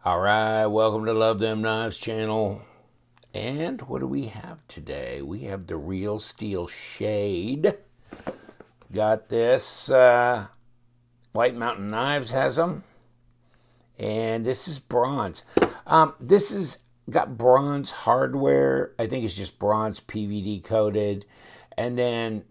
All right, welcome to Love Them Knives channel. And what do we have today? We have the Real Steel Shade. Got this. White Mountain Knives has them. And this is bronze. This is got bronze hardware. I think it's just bronze PVD coated. And then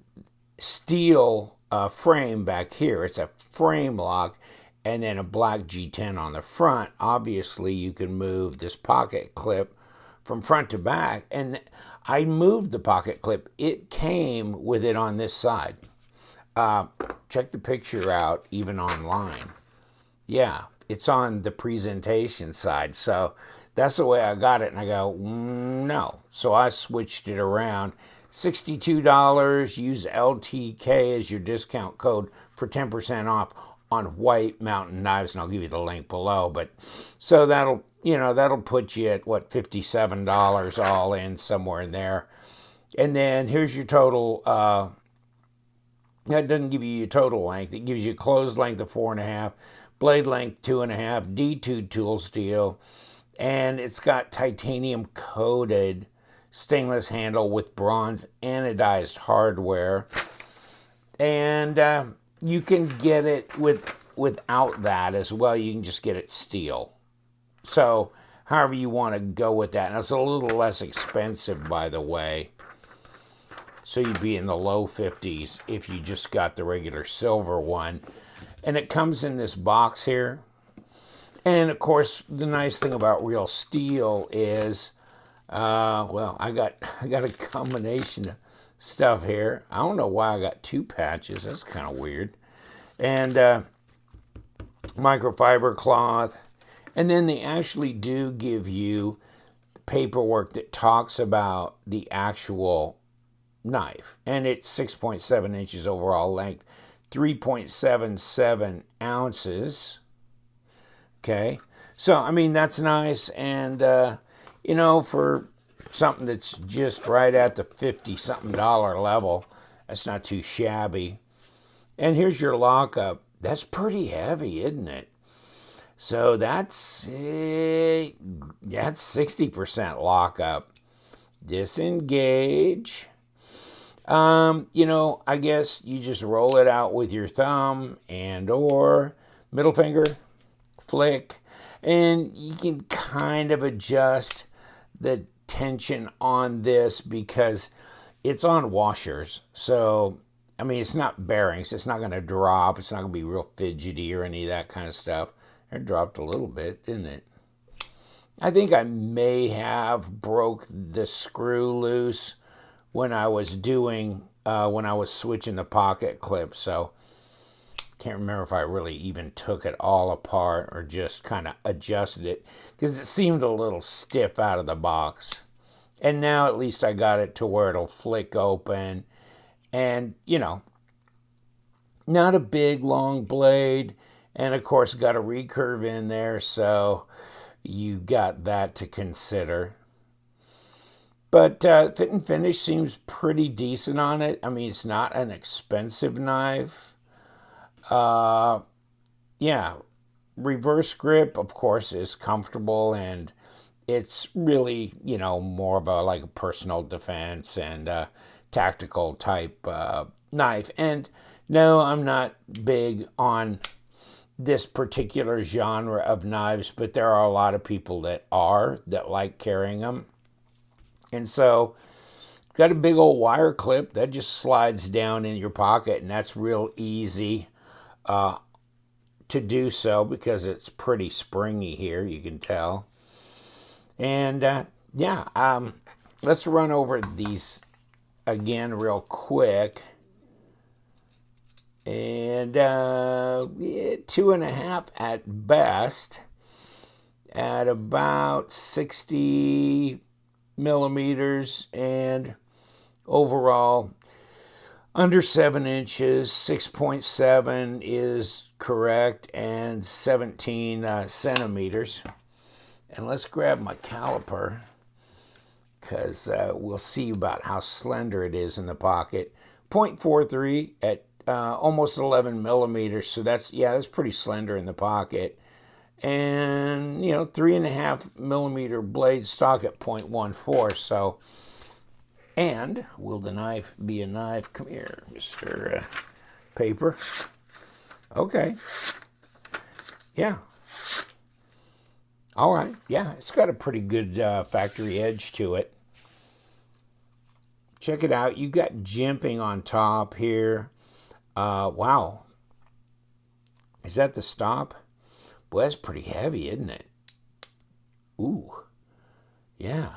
steel frame back here. It's a frame lock. And then a black G10 on the front. Obviously, you can move this pocket clip from front to back. And I moved the pocket clip. It came with it on this side. Check the picture out, even online. Yeah, it's on the presentation side. So that's the way I got it. And I go, no. So I switched it around. $62. Use LTK as your discount code for 10% off on White Mountain Knives, and I'll give you the link below. But so that'll put you at what, $57 all in, somewhere in there. And then here's your total. That doesn't give you your total length. It gives you closed length of 4.5, blade length 2.5, D2 tool steel, and it's got titanium coated stainless handle with bronze anodized hardware. And you can get it without that as well. You can just get it steel. So however you want to go with that. And it's a little less expensive, by the way. So you'd be in the low 50s if you just got the regular silver one. And it comes in this box here. And of course, the nice thing about Real Steel is, well, I got a combination of stuff here. I don't know why I got two patches. That's kind of weird. And microfiber cloth. And then they actually do give you paperwork that talks about the actual knife. And it's 6.7 inches overall length, 3.77 ounces. Okay. So, I mean, that's nice. And, for something that's just right at the $50-something level, that's not too shabby. And here's your lockup. That's pretty heavy, isn't it? So that's 60% lockup. Disengage. I guess you just roll it out with your thumb and or middle finger, flick, and you can kind of adjust the tension on this because it's on washers. So, I mean, it's not bearings. It's not going to drop. It's not going to be real fidgety or any of that kind of stuff. It dropped a little bit, didn't it? I think I may have broke the screw loose when I was switching the pocket clip. So, can't remember if I really even took it all apart or just kind of adjusted it because it seemed a little stiff out of the box. And now at least I got it to where it'll flick open. And, not a big, long blade. And, of course, got a recurve in there, so you got that to consider. But fit and finish seems pretty decent on it. I mean, it's not an expensive knife. Reverse grip, of course, is comfortable, and it's really, more of a personal defense and tactical type knife. And no, I'm not big on this particular genre of knives, but there are a lot of people that like carrying them. And so got a big old wire clip that just slides down in your pocket, and that's real easy to do so because it's pretty springy here, you can tell. And let's run over these again real quick. And 2.5 at best at about 60 millimeters, and overall under 7 inches. 6.7 is correct, and 17 centimeters. And let's grab my caliper because we'll see about how slender it is in the pocket. 0.43 at almost 11 millimeters. So that's pretty slender in the pocket. And, 3.5 millimeter blade stock at 0.14. So, and will the knife be a knife? Come here, Mr. Paper. Okay. Yeah. All right. Yeah, it's got a pretty good factory edge to it. Check it out. You got jimping on top here. Wow. Is that the stop? Boy, that's pretty heavy, isn't it? Ooh. Yeah.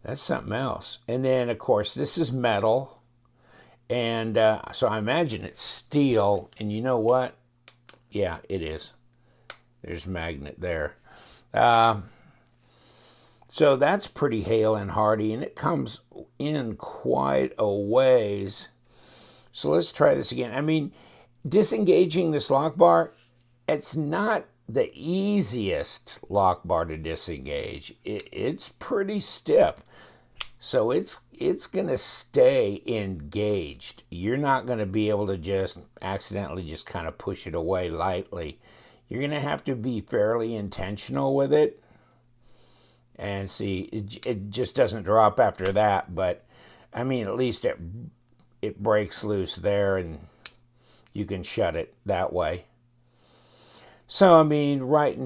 That's something else. And then, of course, this is metal. And so I imagine it's steel. And you know what? Yeah, it is. There's a magnet there. So that's pretty hale and hardy. And it comes in quite a ways. So let's try this again. I mean, disengaging this lock bar, it's not the easiest lock bar to disengage. It's pretty stiff. So it's going to stay engaged. You're not going to be able to just accidentally just kind of push it away lightly. You're going to have to be fairly intentional with it. And see, it just doesn't drop after that. But, I mean, at least it breaks loose there and you can shut it that way. So, I mean, right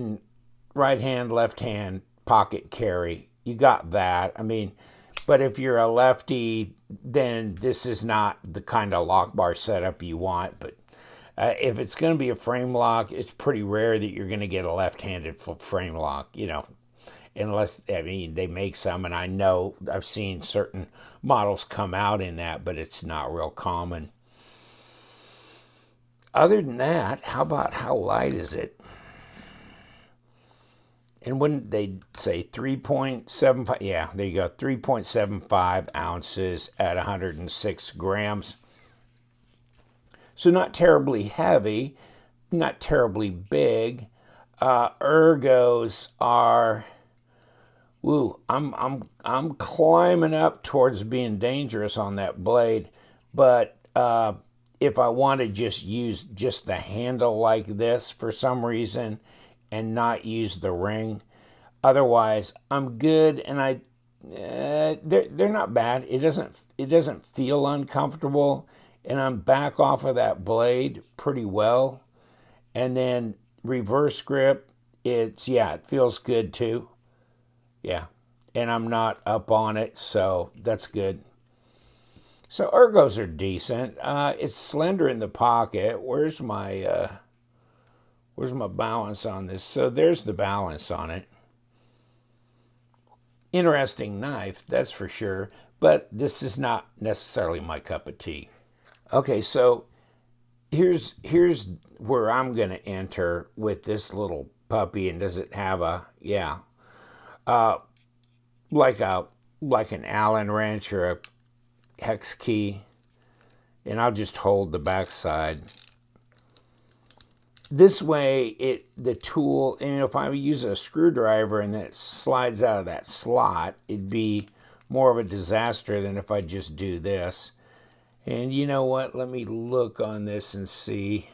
hand, left hand, pocket carry, you got that. I mean, but if you're a lefty, then this is not the kind of lock bar setup you want. But if it's going to be a frame lock, it's pretty rare that you're going to get a left-handed frame lock, unless, I mean, they make some, and I know I've seen certain models come out in that, but it's not real common. Other than that, how about how light is it? And when they say 3.75, yeah, there you go, 3.75 ounces at 106 grams. So not terribly heavy, not terribly big. Ergos are, I'm climbing up towards being dangerous on that blade, but if I want to just use just the handle like this for some reason and not use the ring, otherwise I'm good. And they're not bad. It doesn't feel uncomfortable, and I'm back off of that blade pretty well. And then reverse grip, it feels good too. Yeah, and I'm not up on it, so that's good. So ergos are decent. It's slender in the pocket. Where's my balance on this? So there's the balance on it. Interesting knife, that's for sure. But this is not necessarily my cup of tea. Okay, so here's where I'm going to enter with this little puppy. And does it have like an Allen wrench or a hex key? And I'll just hold the backside. This way, the tool, and if I use a screwdriver and then it slides out of that slot, it'd be more of a disaster than if I just do this. And you know what? Let me look on this and see.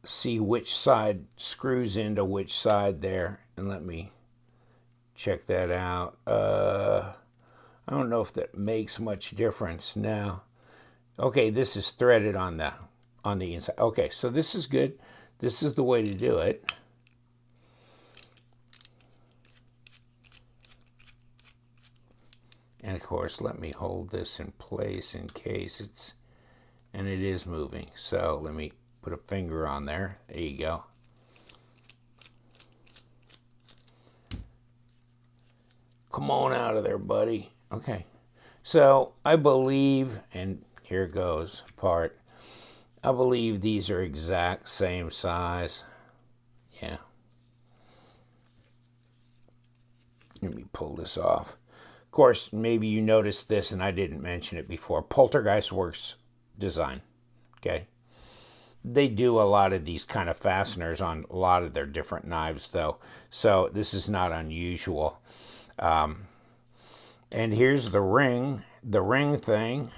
See which side screws into which side there, and let me check that out. I don't know if that makes much difference now. Okay, this is threaded on the inside. Okay, so this is good. This is the way to do it. And of course, let me hold this in place in case it is moving. So let me put a finger on there. There you go. Come on out of there, buddy. Okay. So I believe, and here goes part, I believe these are exact same size. Yeah. Let me pull this off. Of course, maybe you noticed this, and I didn't mention it before. Poltergeist Works design. Okay. They do a lot of these kind of fasteners on a lot of their different knives, though. So this is not unusual. And here's the ring thing.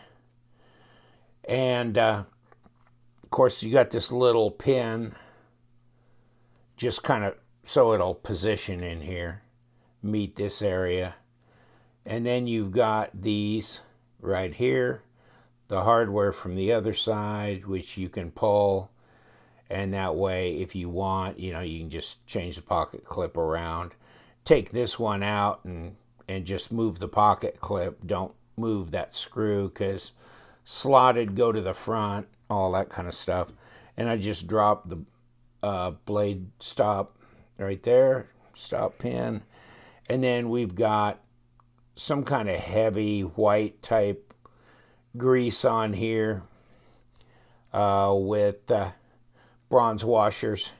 And of course, you got this little pin just kind of so it'll position in here, meet this area. And then you've got these right here, the hardware from the other side, which you can pull. And that way, if you want, you can just change the pocket clip around. Take this one out and just move the pocket clip. Don't move that screw because slotted go to the front, all that kind of stuff. And I just dropped the blade stop right there, stop pin. And then we've got some kind of heavy white type grease on here with bronze washers.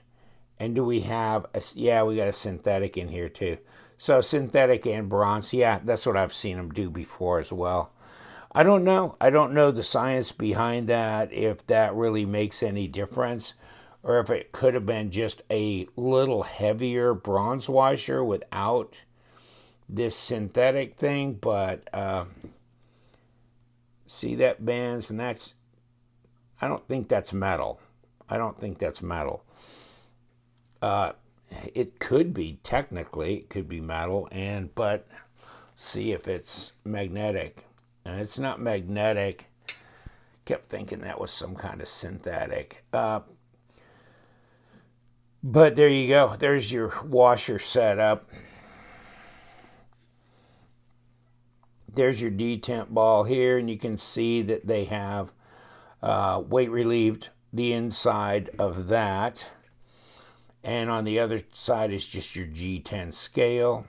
And do we have yeah, we got a synthetic in here too. So synthetic and bronze, yeah, that's what I've seen them do before as well. I don't know the science behind that, if that really makes any difference, or if it could have been just a little heavier bronze washer without this synthetic thing. But see, that bends, and that's, I don't think that's metal. I don't think that's metal. It could be, technically, it could be metal, but see if it's magnetic. And it's not magnetic. Kept thinking that was some kind of synthetic. But there you go. There's your washer setup. There's your detent ball here, and you can see that they have weight relieved the inside of that. And on the other side is just your G10 scale.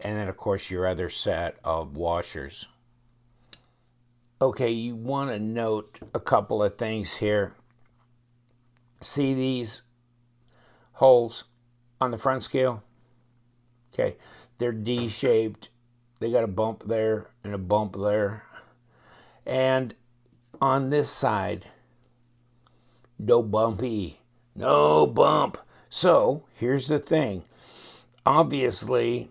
And then, of course, your other set of washers. Okay, you want to note a couple of things here. See these holes on the front scale? Okay, they're D-shaped. They got a bump there and a bump there. And on this side, no bumpy. No bump. So here's the thing. Obviously,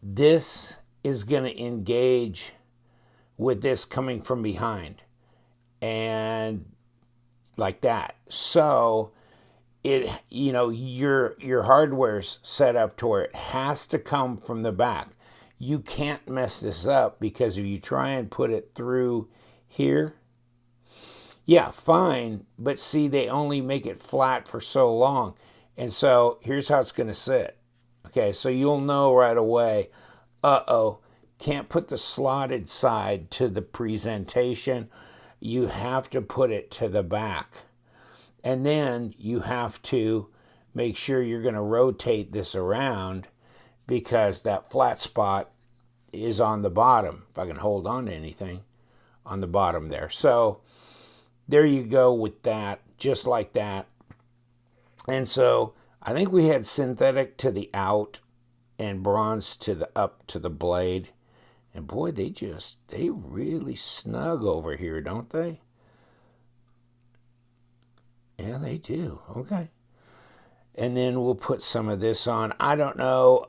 this is going to engage with this coming from behind, and like that. So it, your hardware's set up to where it has to come from the back. You can't mess this up, because if you try and put it through here, yeah, fine, but see, they only make it flat for so long. And so here's how it's going to sit. Okay, so you'll know right away, can't put the slotted side to the presentation. You have to put it to the back. And then you have to make sure you're going to rotate this around, because that flat spot is on the bottom, if I can hold on to anything, on the bottom there. So there you go with that, just like that. And so I think we had synthetic to the out and bronze to the up to the blade. And boy, they really snug over here, don't they? Yeah, they do. Okay. And then we'll put some of this on. I don't know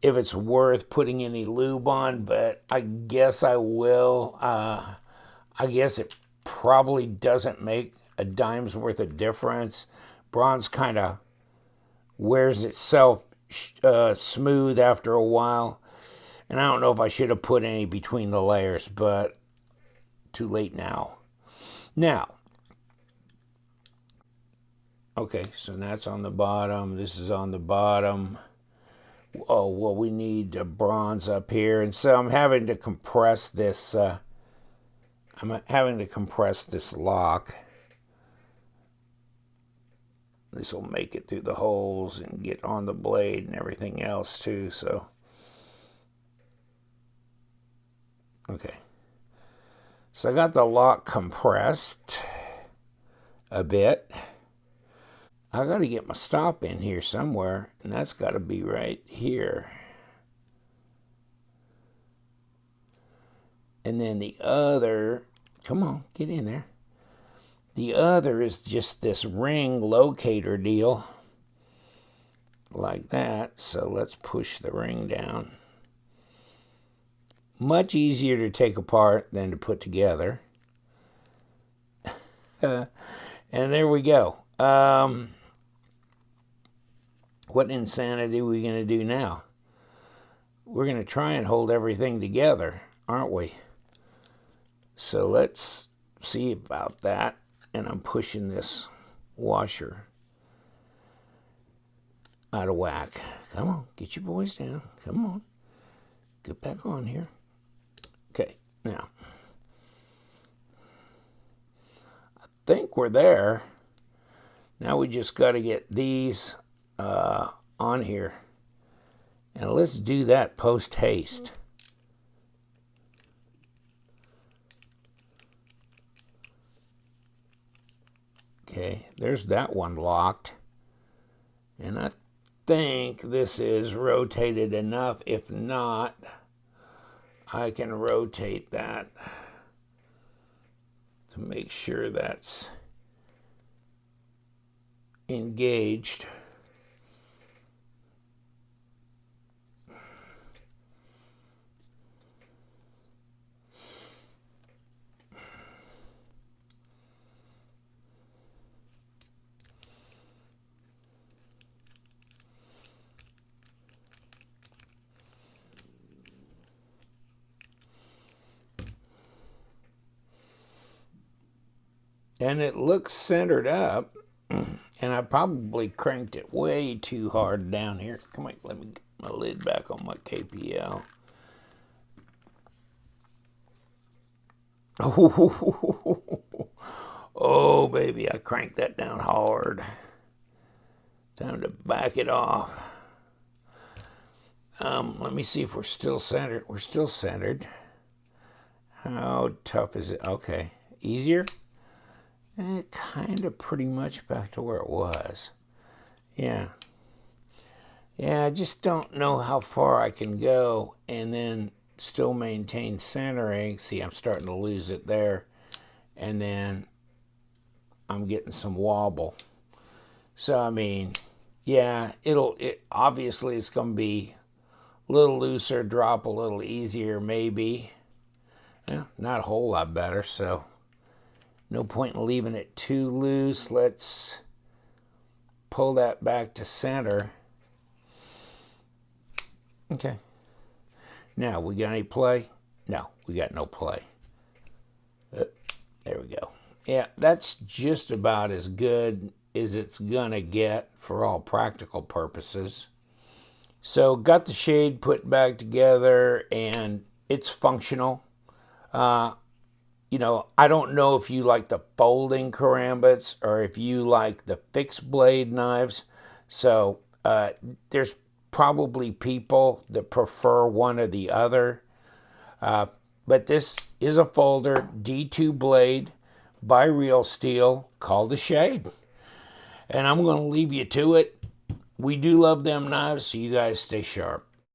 if it's worth putting any lube on, but I guess I will. I guess it probably doesn't make a dime's worth of difference. Bronze kind of wears itself smooth after a while. And I don't know if I should have put any between the layers, but too late now. Now, okay, so that's on the bottom. This is on the bottom. Oh, well, we need bronze up here. And so I'm having to compress this. Lock. This will make it through the holes and get on the blade and everything else too. So, okay. So I got the lock compressed a bit. I got to get my stop in here somewhere, and that's got to be right here. And then the other, come on, get in there. The other is just this ring locator deal, like that. So let's push the ring down. much easier to take apart than to put together. And there we go. What insanity are we going to do now? We're going to try and hold everything together, aren't we? So let's see about that. And I'm pushing this washer out of whack. Come on, get your boys down. Come on. Get back on here. Okay, now. I think we're there. Now we just got to get these on here. And let's do that post-haste. Okay, there's that one locked. And I think this is rotated enough. If not, I can rotate that to make sure that's engaged. And it looks centered up, and I probably cranked it way too hard down here. Come on, let me get my lid back on my KPL. Oh, baby, I cranked that down hard. Time to back it off. Let me see if we're still centered. We're still centered. How tough is it? Okay, easier? Kind of pretty much back to where it was. Yeah, I just don't know how far I can go and then still maintain centering. See, I'm starting to lose it there. And then I'm getting some wobble. So, I mean, yeah, obviously it's going to be a little looser, drop a little easier maybe. Yeah, not a whole lot better, so no point in leaving it too loose. Let's pull that back to center. Okay. Now, we got any play? No, we got no play. There we go. Yeah, that's just about as good as it's gonna get for all practical purposes. So, got the shade put back together, and it's functional. You know, I don't know if you like the folding karambits or if you like the fixed blade knives. So there's probably people that prefer one or the other. But this is a folder D2 blade by Real Steel called the Shade. And I'm going to leave you to it. We do love them knives, so you guys stay sharp.